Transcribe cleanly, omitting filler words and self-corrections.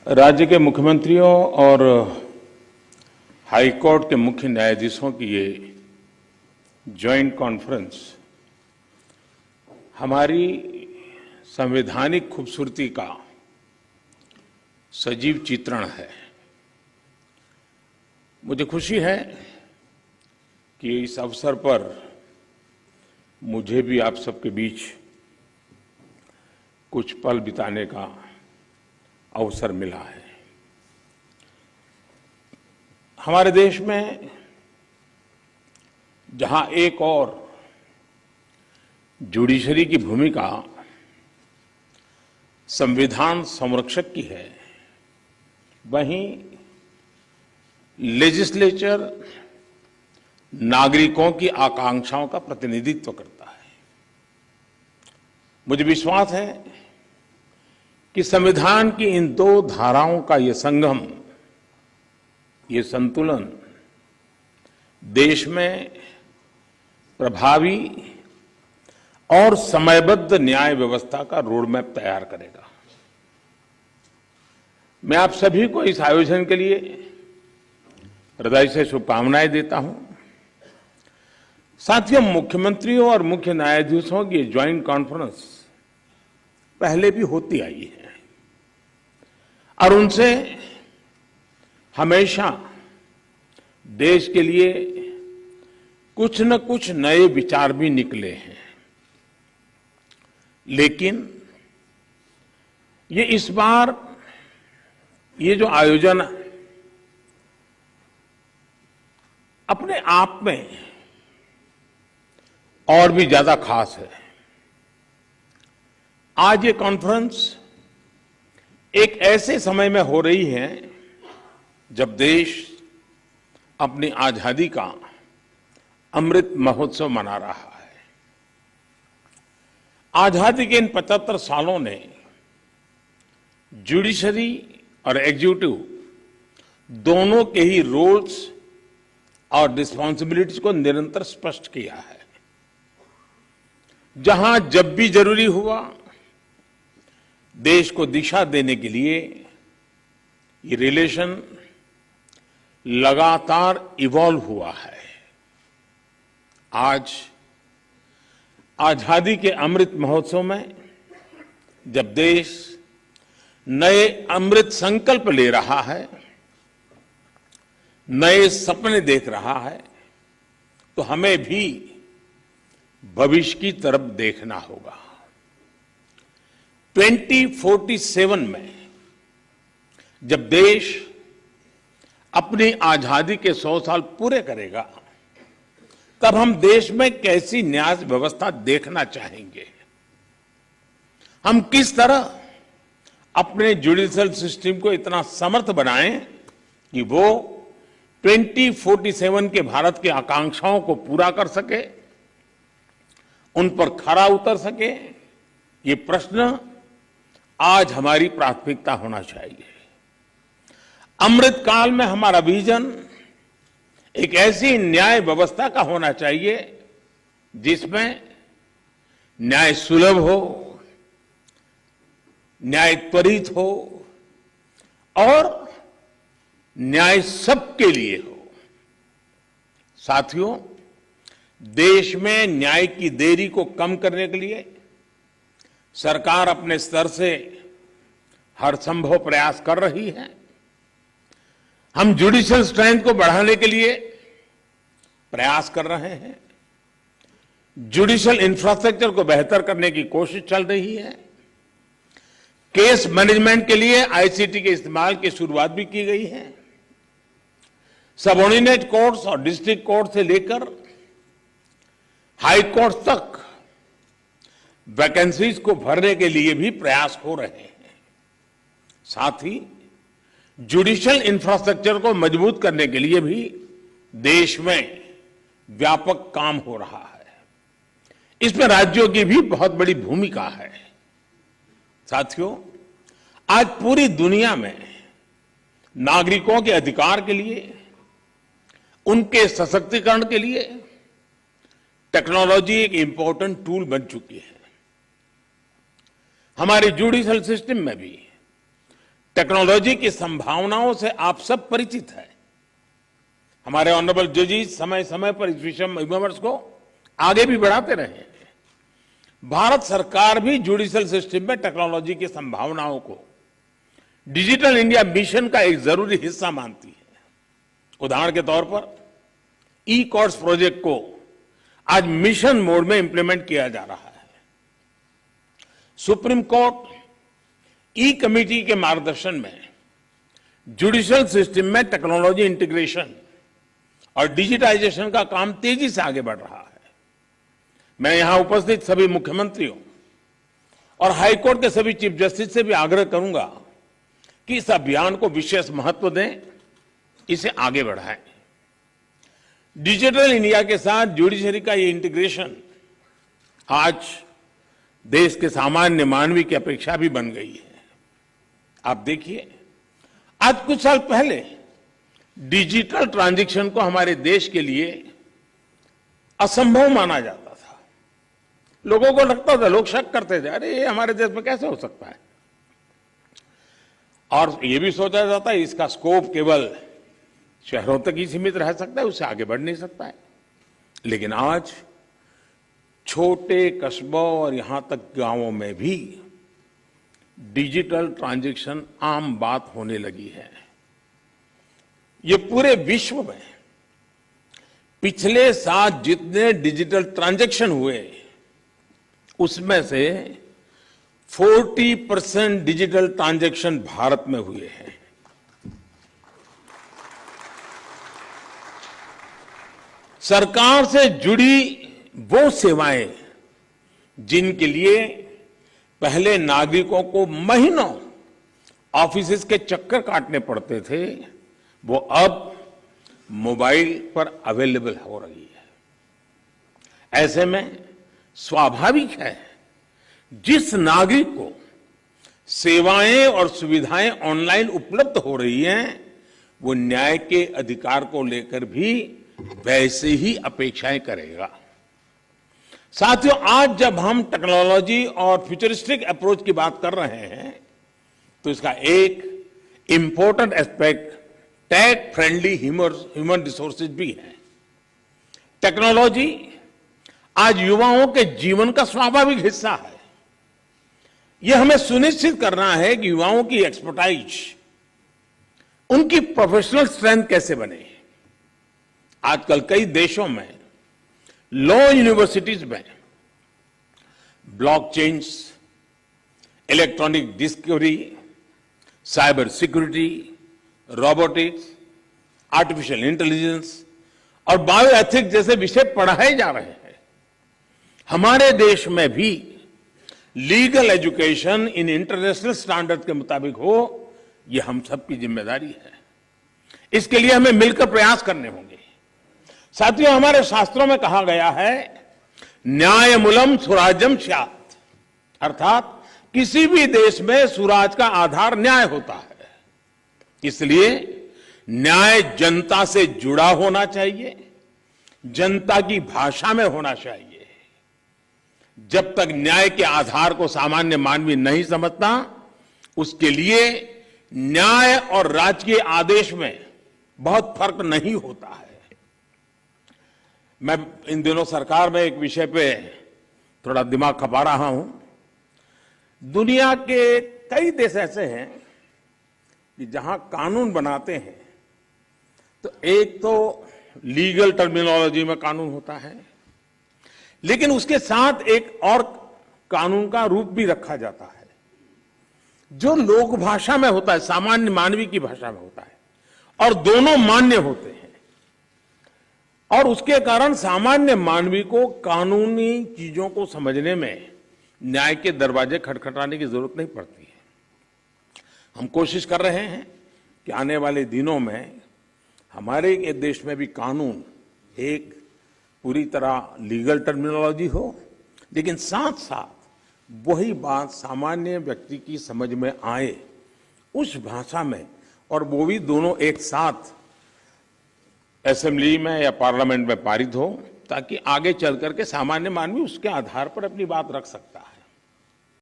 राज्य के मुख्यमंत्रियों और हाईकोर्ट के मुख्य न्यायाधीशों की ये जॉइंट कॉन्फ्रेंस हमारी संवैधानिक खूबसूरती का सजीव चित्रण है। मुझे खुशी है कि इस अवसर पर मुझे भी आप सबके बीच कुछ पल बिताने का अवसर मिला है। हमारे देश में जहां एक और जुडिशरी की भूमिका संविधान संरक्षक की है, वहीं लेजिस्लेचर नागरिकों की आकांक्षाओं का प्रतिनिधित्व करता है। मुझे विश्वास है कि संविधान की इन दो धाराओं का ये संगम, ये संतुलन देश में प्रभावी और समयबद्ध न्याय व्यवस्था का रोडमैप तैयार करेगा। मैं आप सभी को इस आयोजन के लिए हृदय से शुभकामनाएं देता हूं। साथियों, मुख्यमंत्रियों और मुख्य न्यायाधीशों की ज्वाइंट कॉन्फ्रेंस पहले भी होती आई है और उनसे हमेशा देश के लिए कुछ न कुछ नए विचार भी निकले हैं। लेकिन ये इस बार ये जो आयोजन अपने आप में और भी ज्यादा खास है। आज ये कॉन्फ्रेंस एक ऐसे समय में हो रही है जब देश अपनी आजादी का अमृत महोत्सव मना रहा है। आजादी के इन 75 सालों ने जुडिशरी और एग्जीक्यूटिव दोनों के ही रोल्स और रिस्पॉन्सिबिलिटीज को निरंतर स्पष्ट किया है। जहां जब भी जरूरी हुआ, देश को दिशा देने के लिए ये रिलेशन लगातार इवॉल्व हुआ है। आज आजादी के अमृत महोत्सव में जब देश नए अमृत संकल्प ले रहा है, नए सपने देख रहा है, तो हमें भी भविष्य की तरफ देखना होगा। 2047 में जब देश अपनी आजादी के 100 साल पूरे करेगा, तब हम देश में कैसी न्याय व्यवस्था देखना चाहेंगे। हम किस तरह अपने जुडिशियल सिस्टम को इतना समर्थ बनाएं कि वो 2047 के भारत की आकांक्षाओं को पूरा कर सके, उन पर खरा उतर सके। ये प्रश्न आज हमारी प्राथमिकता होना चाहिए। अमृत काल में हमारा विजन एक ऐसी न्याय व्यवस्था का होना चाहिए जिसमें न्याय सुलभ हो, न्याय त्वरित हो और न्याय सबके लिए हो। साथियों, देश में न्याय की देरी को कम करने के लिए सरकार अपने स्तर से हर संभव प्रयास कर रही है। हम जुडिशियल स्ट्रेंथ को बढ़ाने के लिए प्रयास कर रहे हैं। जुडिशियल इंफ्रास्ट्रक्चर को बेहतर करने की कोशिश चल रही है। केस मैनेजमेंट के लिए आईसीटी के इस्तेमाल की शुरुआत भी की गई है। सबऑर्डिनेट कोर्ट्स और डिस्ट्रिक्ट कोर्ट से लेकर हाई कोर्ट तक वैकेंसीज को भरने के लिए भी प्रयास हो रहे हैं। साथ ही जुडिशियल इंफ्रास्ट्रक्चर को मजबूत करने के लिए भी देश में व्यापक काम हो रहा है। इसमें राज्यों की भी बहुत बड़ी भूमिका है। साथियों, आज पूरी दुनिया में नागरिकों के अधिकार के लिए, उनके सशक्तिकरण के लिए टेक्नोलॉजी एक इंपॉर्टेंट टूल बन चुकी है। हमारे जुडिशियल सिस्टम में भी टेक्नोलॉजी की संभावनाओं से आप सब परिचित हैं। हमारे ऑनरेबल जजेस समय समय पर इस विमर्श को आगे भी बढ़ाते रहे हैं। भारत सरकार भी जुडिशियल सिस्टम में टेक्नोलॉजी की संभावनाओं को डिजिटल इंडिया मिशन का एक जरूरी हिस्सा मानती है। उदाहरण के तौर पर ई कोर्ट्स प्रोजेक्ट को आज मिशन मोड में इंप्लीमेंट किया जा रहा है। सुप्रीम कोर्ट ई कमेटी के मार्गदर्शन में जुडिशियल सिस्टम में टेक्नोलॉजी इंटीग्रेशन और डिजिटाइजेशन का काम तेजी से आगे बढ़ रहा है। मैं यहां उपस्थित सभी मुख्यमंत्रियों और हाईकोर्ट के सभी चीफ जस्टिस से भी आग्रह करूंगा कि इस अभियान को विशेष महत्व दें, इसे आगे बढ़ाएं। डिजिटल इंडिया के साथ जुडिशरी का ये इंटीग्रेशन आज देश के सामान्य मानवी की अपेक्षा भी बन गई है। आप देखिए, आज कुछ साल पहले डिजिटल ट्रांजैक्शन को हमारे देश के लिए असंभव माना जाता था। लोगों को लगता था, लोग शक करते थे, अरे ये हमारे देश में कैसे हो सकता है। और ये भी सोचा जाता है इसका स्कोप केवल शहरों तक ही सीमित रह सकता है, उससे आगे बढ़ नहीं सकता है। लेकिन आज छोटे कस्बों और यहां तक गांवों में भी डिजिटल ट्रांजैक्शन आम बात होने लगी है। ये पूरे विश्व में पिछले साल जितने डिजिटल ट्रांजैक्शन हुए उसमें से 40% डिजिटल ट्रांजैक्शन भारत में हुए हैं। सरकार से जुड़ी वो सेवाएं जिनके लिए पहले नागरिकों को महीनों ऑफिसेज के चक्कर काटने पड़ते थे, वो अब मोबाइल पर अवेलेबल हो रही है। ऐसे में स्वाभाविक है जिस नागरिक को सेवाएं और सुविधाएं ऑनलाइन उपलब्ध हो रही हैं, वो न्याय के अधिकार को लेकर भी वैसे ही अपेक्षाएं करेगा। साथियों, आज जब हम टेक्नोलॉजी और फ्यूचरिस्टिक अप्रोच की बात कर रहे हैं तो इसका एक important aspect tech friendly human resources भी है। टेक्नोलॉजी आज युवाओं के जीवन का स्वाभाविक हिस्सा है। यह हमें सुनिश्चित करना है कि युवाओं की एक्सपर्टाइज, उनकी प्रोफेशनल स्ट्रेंथ कैसे बने। आजकल कई देशों में लॉ यूनिवर्सिटीज में blockchains, electronic discovery, cyber security, robotics, artificial intelligence और बायोएथिक्स जैसे विषय पढ़ाए जा रहे हैं। हमारे देश में भी legal education in international standard के मुताबिक हो, यह हम सबकी जिम्मेदारी है। इसके लिए हमें मिलकर प्रयास करने होंगे। साथियों, हमारे शास्त्रों में कहा गया है, न्यायमूलम सुराज्यम स्यात्, अर्थात किसी भी देश में सुराज का आधार न्याय होता है। इसलिए न्याय जनता से जुड़ा होना चाहिए, जनता की भाषा में होना चाहिए। जब तक न्याय के आधार को सामान्य मानवी नहीं समझता, उसके लिए न्याय और राजकीय आदेश में बहुत फर्क नहीं होता है। मैं इन दिनों सरकार में एक विषय पे थोड़ा दिमाग खपा रहा हूं। दुनिया के कई देश ऐसे हैं कि जहां कानून बनाते हैं तो एक तो लीगल टर्मिनोलॉजी में कानून होता है, लेकिन उसके साथ एक और कानून का रूप भी रखा जाता है जो लोक भाषा में होता है, सामान्य मानवी की भाषा में होता है, और दोनों मान्य होते हैं। और उसके कारण सामान्य मानवी को कानूनी चीजों को समझने में न्याय के दरवाजे खटखटाने की जरूरत नहीं पड़ती है। हम कोशिश कर रहे हैं कि आने वाले दिनों में हमारे देश में भी कानून एक पूरी तरह लीगल टर्मिनोलॉजी हो, लेकिन साथ साथ वही बात सामान्य व्यक्ति की समझ में आए उस भाषा में, और वो भी दोनों एक साथ असेंबली में या पार्लियामेंट में पारित हो, ताकि आगे चल करके सामान्य मानवी उसके आधार पर अपनी बात रख सकता है।